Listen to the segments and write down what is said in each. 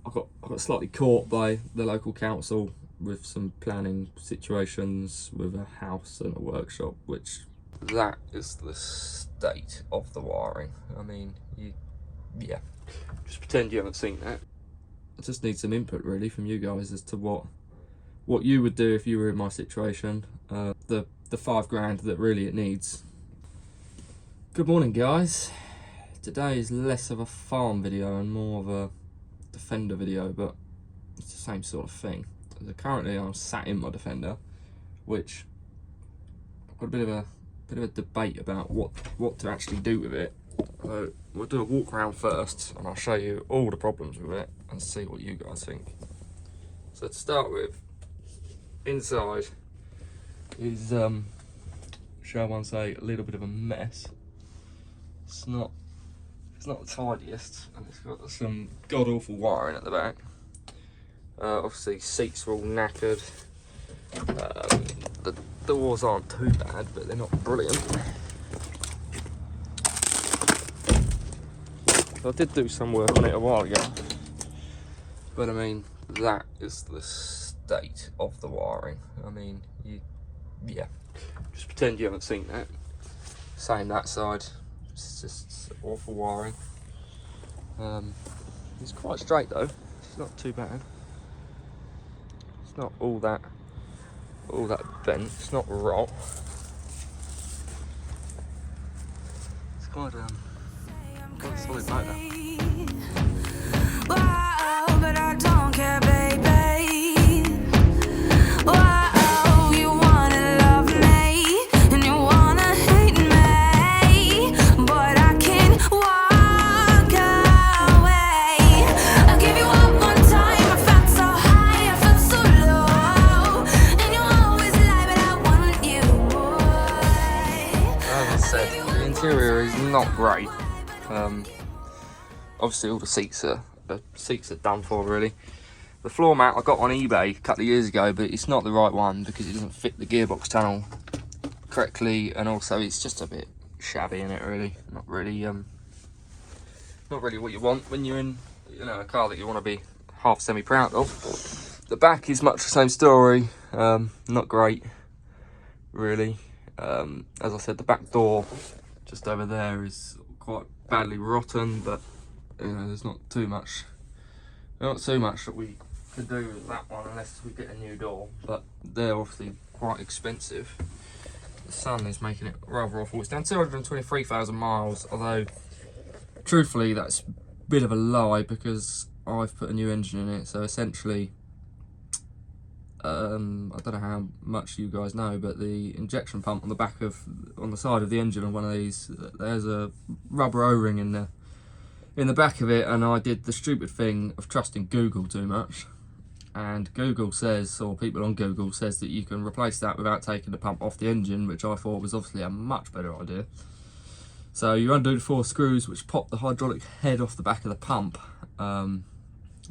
I got slightly caught by the local council with some planning situations with a house and a workshop, which that is the state of the wiring. I mean, yeah, just pretend you haven't seen that. I just need some input really from you guys as to what you would do if you were in my situation. The £5 that really it needs. Good morning, guys. Today is less of a farm video and more of a Defender video, but it's the same sort of thing. So currently I'm sat in my Defender, which I've got a bit of a debate about what to actually do with it. So we'll do a walk around first and I'll show you all the problems with it and see what you guys think. So to start with, inside is shall one say, a little bit of a mess. It's not the tidiest, and it's got some god-awful wiring at the back. Obviously seats are all knackered. The doors aren't too bad, but they're not brilliant. I did do some work on it a while ago, but I mean, that is the state of the wiring. I mean, yeah, just pretend you haven't seen that. Same that side. It's just awful wiring. It's quite straight though. It's not too bad. It's not all that bent. It's not rot. It's quite solid motor. Wow, but I don't care, baby. Wow, you wanna love me and you wanna hate me, but I can walk away. I gave you up one time, I felt so high, I felt so low, and you always lie, but I want you more. As I said, the interior is not great. Obviously all the seats are done for really. The floor mat I got on eBay a couple of years ago, but it's not the right one because it doesn't fit the gearbox tunnel correctly, and also it's just a bit shabby in it really. Not really what you want when you're in, you know, a car that you want to be half semi proud of. The back is much the same story. Not great really. As I said, the back door just over there is quite badly rotten, but you know, there's not too much that we could do with that one unless we get a new door, but they're obviously quite expensive. The sun is making it rather awful. It's done 223,000 miles, although truthfully that's a bit of a lie because I've put a new engine in it. So essentially, I don't know how much you guys know, but the injection pump on the side of the engine of one of these, there's a rubber O-ring in the back of it, and I did the stupid thing of trusting Google too much, and Google says, or people on Google says, that you can replace that without taking the pump off the engine, which I thought was obviously a much better idea. So you undo the 4 screws which pop the hydraulic head off the back of the pump,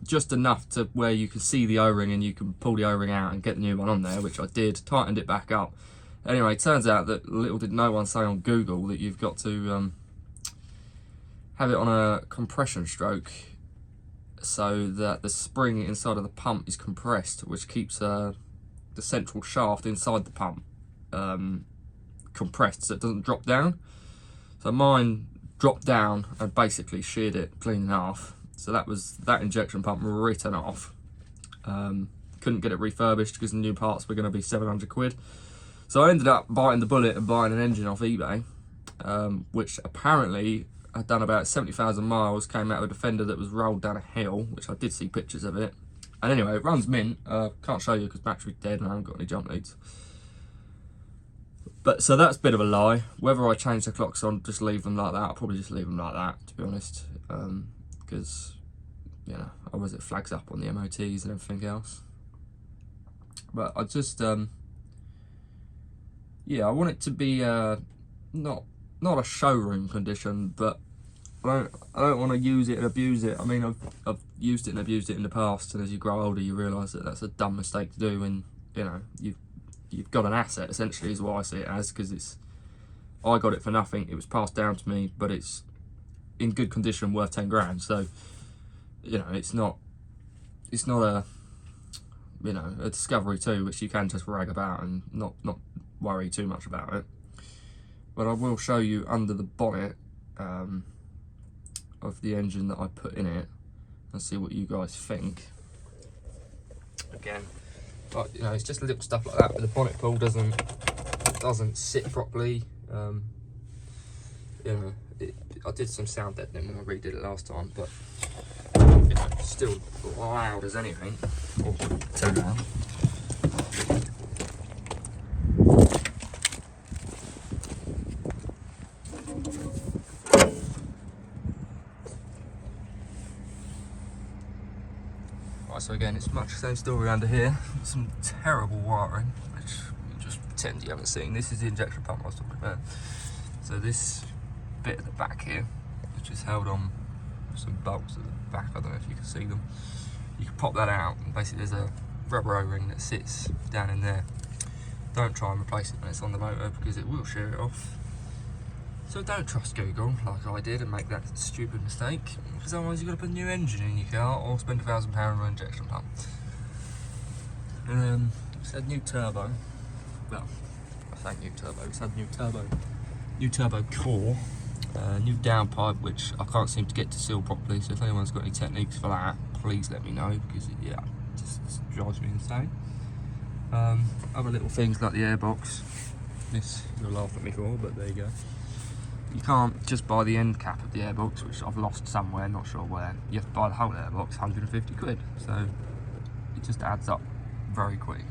just enough to where you can see the O-ring and you can pull the O-ring out and get the new one on there, which I did, tightened it back up. Anyway, it turns out that little did no one say on Google that you've got to have it on a compression stroke so that the spring inside of the pump is compressed, which keeps the central shaft inside the pump compressed so it doesn't drop down. So mine dropped down and basically sheared it clean in half. So that was that injection pump written off. Couldn't get it refurbished because the new parts were going to be 700 quid. So I ended up biting the bullet and buying an engine off eBay, which apparently had done about 70,000 miles, came out of a Defender that was rolled down a hill, which I did see pictures of it. And anyway, it runs mint. Can't show you because battery's dead and I haven't got any jump leads. But so that's a bit of a lie. Whether I change the clocks on, just leave them like that, I'll probably just leave them like that, to be honest. Because, you know, otherwise it flags up on the MOTs and everything else. But I just, yeah, I want it to be not a showroom condition, but I don't want to use it and abuse it. I mean, I've used it and abused it in the past, and as you grow older, you realise that that's a dumb mistake to do. When you know you've got an asset, essentially, is what I see it as, because I got it for nothing. It was passed down to me, but it's in good condition, worth 10 grand. So you know, it's not it's not a, you know, a Discovery 2 which you can just rag about and not worry too much about it. But I will show you under the bonnet of the engine that I put in it and see what you guys think. Again, but you know, it's just little stuff like that. But the bonnet pull doesn't sit properly. You know, I did some sound deadening when I redid it last time, but you know, it's still loud as anything. Or too loud. Right, so again, it's much the same story under here. Some terrible wiring, which you just pretend you haven't seen. This is the injection pump I was talking about. So this bit at the back here, which is held on some bolts at the back, I don't know if you can see them. You can pop that out, and basically there's a rubber O-ring that sits down in there. Don't try and replace it when it's on the motor because it will shear it off. So don't trust Google like I did and make that stupid mistake, because otherwise you've got to put a new engine in your car or spend £1,000 on an injection pump. It's had new turbo. Well, I say new turbo. It's had new turbo core, new downpipe, which I can't seem to get to seal properly. So if anyone's got any techniques for that, please let me know, because it just drives me insane. Other little things like the airbox. This you'll laugh at me for, but there you go. You can't just buy the end cap of the airbox, which I've lost somewhere, not sure where. You have to buy the whole airbox, 150 quid. So it just adds up very quick.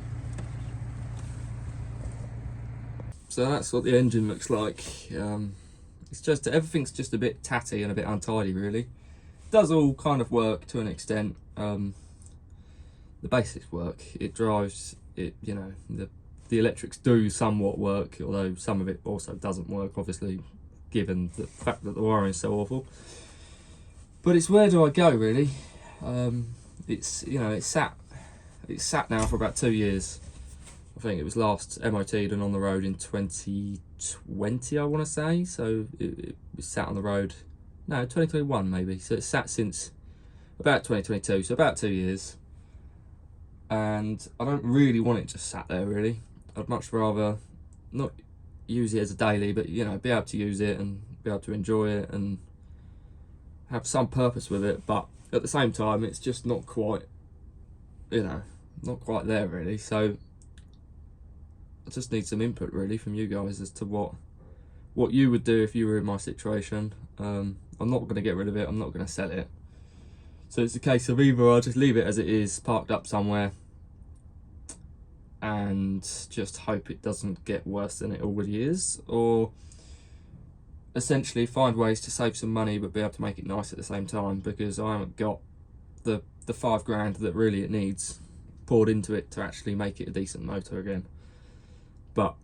So that's what the engine looks like. It's just, everything's just a bit tatty and a bit untidy, really. It does all kind of work to an extent. The basics work. It drives, it, you know, the electrics do somewhat work, although some of it also doesn't work, obviously, given the fact that the wiring is so awful. But it's where do I go, really? It's, you know, it's sat now for about 2 years. I think it was last MOT'd and on the road in 2020, I want to say. So it was sat on the road, no, 2021 maybe. So it's sat since about 2022, so about 2 years. And I don't really want it just sat there, really. I'd much rather not use it as a daily, but, you know, be able to use it and be able to enjoy it and have some purpose with it. But at the same time, it's just not quite, you know, not quite there, really. So I just need some input, really, from you guys as to what you would do if you were in my situation. I'm not going to get rid of it. I'm not going to sell it. So it's a case of either I'll just leave it as it is, parked up somewhere, and just hope it doesn't get worse than it already is, or essentially find ways to save some money but be able to make it nice at the same time, because I haven't got the £5,000 that really it needs poured into it to actually make it a decent motor again. But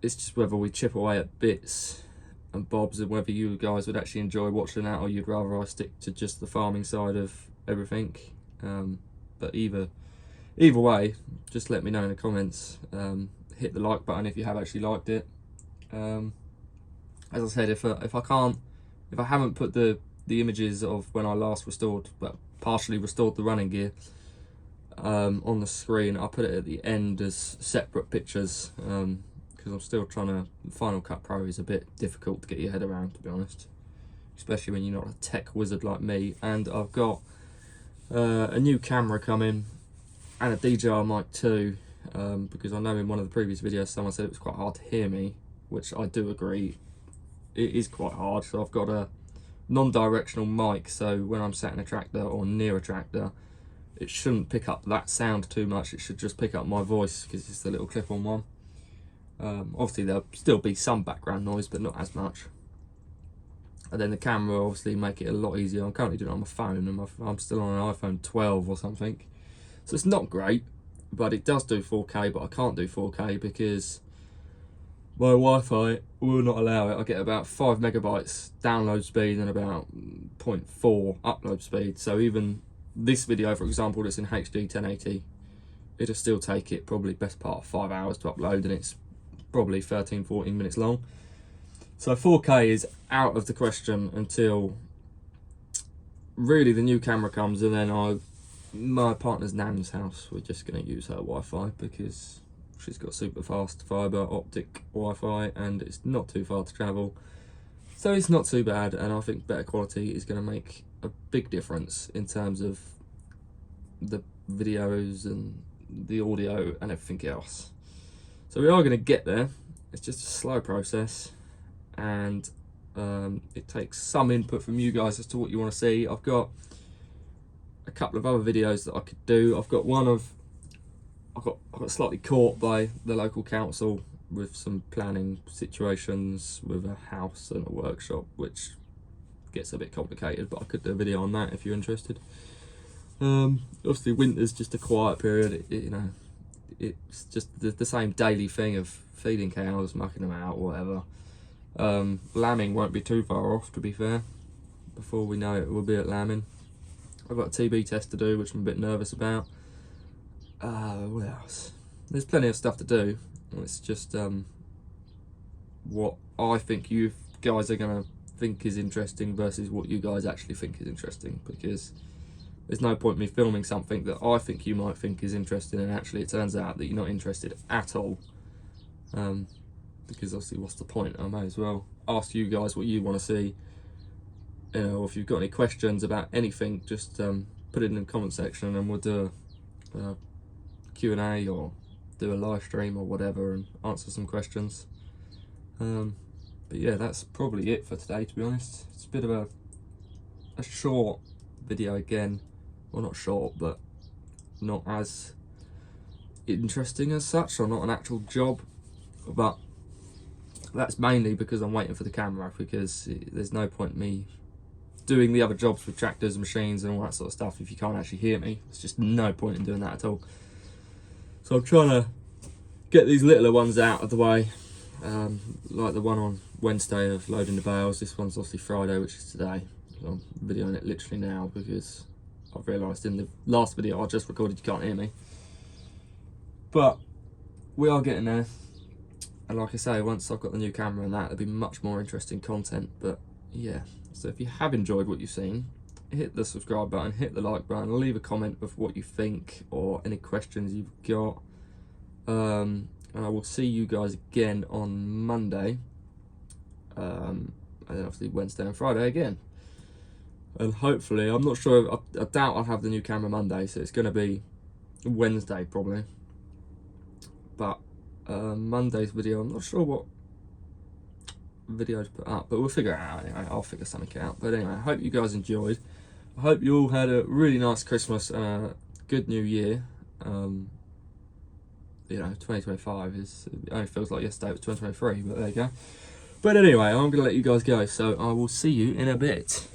it's just whether we chip away at bits and bobs and whether you guys would actually enjoy watching that, or you'd rather I stick to just the farming side of everything. But either way, just let me know in the comments. Hit the like button if you have actually liked it. As I said, if I haven't put the images of when I last partially restored the running gear on the screen, I'll put it at the end as separate pictures, because I'm still trying to. Final Cut Pro is a bit difficult to get your head around, to be honest, especially when you're not a tech wizard like me. And I've got a new camera coming and a DJI mic too, because I know in one of the previous videos someone said it was quite hard to hear me, which I do agree, it is quite hard. So I've got a non-directional mic, so when I'm sat in a tractor or near a tractor, it shouldn't pick up that sound too much. It should just pick up my voice because it's the little clip-on one. Obviously there'll still be some background noise, but not as much. And then the camera obviously make it a lot easier. I'm currently doing it on my phone, and I'm still on an iPhone 12 or something. So it's not great, but it does do 4K, but I can't do 4K because my Wi-Fi will not allow it. I get about 5 megabytes download speed and about 0.4 upload speed. So even this video, for example, that's in HD 1080, it'll still take it probably best part of 5 hours to upload, and it's probably 13-14 minutes long. So 4K is out of the question until really the new camera comes, and then my partner's nan's house. We're just going to use her Wi-Fi because she's got super fast fibre optic Wi-Fi and it's not too far to travel. So it's not too bad, and I think better quality is going to make a big difference in terms of the videos and the audio and everything else. So we are going to get there. It's just a slow process, and it takes some input from you guys as to what you want to see. I've got a couple of other videos that I could do. I've got one of I got slightly caught by the local council with some planning situations with a house and a workshop, which gets a bit complicated, but I could do a video on that if you're interested. Obviously winter's just a quiet period. It's just the same daily thing of feeding cows, mucking them out, whatever. Lambing won't be too far off, to be fair. Before we know it, we'll be at lambing. I've got a TB test to do, which I'm a bit nervous about. What else? There's plenty of stuff to do. It's just what I think you guys are going to think is interesting versus what you guys actually think is interesting, because there's no point in me filming something that I think you might think is interesting and actually it turns out that you're not interested at all. Because obviously, what's the point? I may as well ask you guys what you want to see. Or if you've got any questions about anything, just put it in the comment section and we'll do a Q&A or do a live stream or whatever and answer some questions. But yeah, that's probably it for today, to be honest. It's a bit of a short video again. Well, not short, but not as interesting as such, or not an actual job. But that's mainly because I'm waiting for the camera, because there's no point me doing the other jobs with tractors and machines and all that sort of stuff if you can't actually hear me. There's just no point in doing that at all. So I'm trying to get these littler ones out of the way, like the one on Wednesday of loading the bales. This one's obviously Friday, which is today. So I'm videoing it literally now because I've realised in the last video I just recorded you can't hear me. But we are getting there. And like I say, once I've got the new camera and that, there'll be much more interesting content. But yeah, so if you have enjoyed what you've seen, hit the subscribe button, hit the like button, leave a comment of what you think or any questions you've got. And I will see you guys again on Monday. And then obviously Wednesday and Friday again. And hopefully, I'm not sure, I doubt I'll have the new camera Monday, so it's going to be Wednesday probably. But Monday's video, I'm not sure what video to put up, but we'll figure it out anyway. I'll figure something out. But anyway, I hope you guys enjoyed. I hope you all had a really nice Christmas and a good New Year. 2025 it only feels like yesterday it was 2023, but there you go. But anyway, I'm going to let you guys go, so I will see you in a bit.